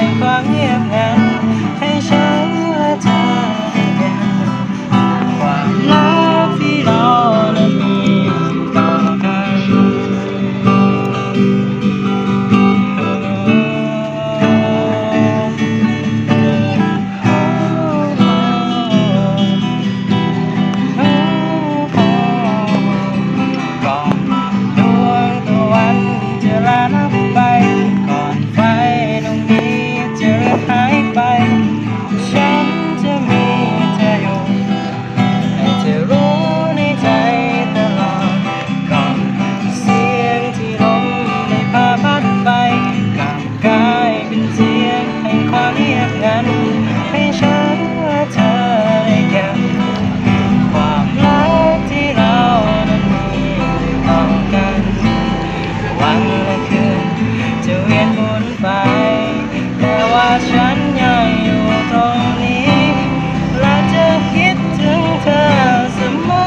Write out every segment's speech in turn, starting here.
งความเงียบงันให้ฉันและเธอได้เห็นความรักที่เรานั้นมีต่อกัน ก่อนดวงตะวันจะลาลับไปก่อนไฟดวงนี้จะเลือนหายไปฉันจะมีเธออยู่ให้เธอรู้ในใจตลอดก่อนเสียงที่ลมได้พาพัดไปกลับกลายเป็นเสียงแห่งความเงียบงันให้ฉันและเธอได้เก็บความรักที่เรานั้นมีต่อกันวันและคืนจะเวียนหมุนไปแต่ว่าฉันยังอยู่ตรงนี้และจะคิดถึงเธอเสมอ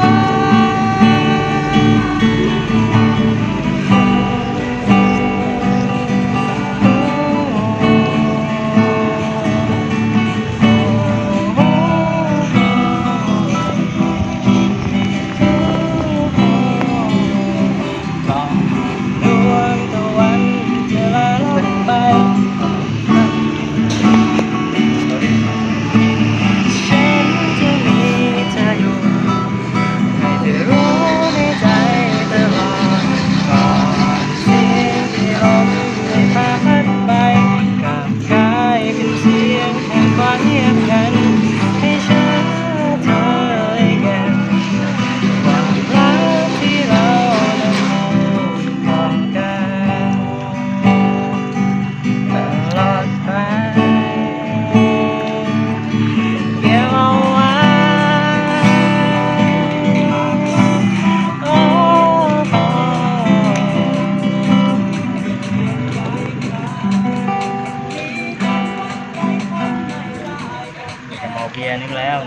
ก่อนดวงตะวันจะลาลับไปฉันจะมีเธออยู่ให้เธอรู้ในใจตลอดก่อนเสียงที่ลมได้พาพัดไปกลับกลายเป็นเสียงแห่งความเงียบงันให้ฉันและเธอได้เก็บความรักที่เรานั้นมีต่อกันตลอดไปเก็บเอาไว้โอ้โอ้จะเมาเบียร์นึกแล้ว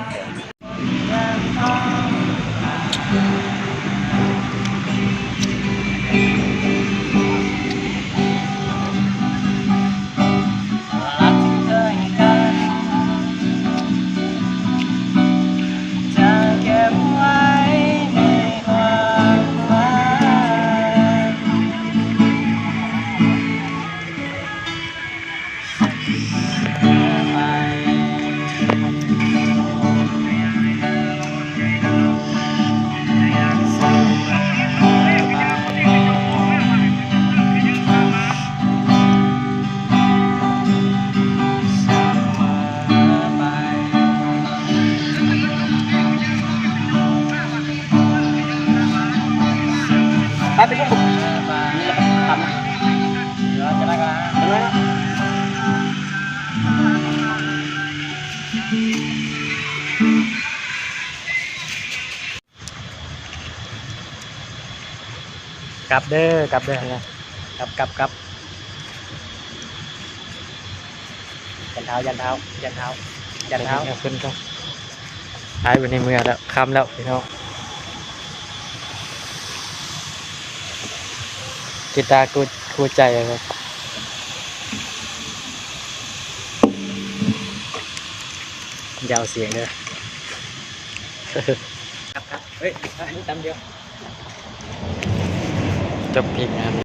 รักที่เคยมีกันจะเก็บไว้ในความฝันไปไปลูกทำเดี๋ยวจะได้กันกลับเด้อกลับเด้อนะกลับยันเท้าขึ้นก็หายไปในเมืองแล้วค่ำแล้วพี่น้องกีตาร์กูใจเลยยาวเสียงเลยครับเฮ้ยตำเดียวจบเพลงนะครับ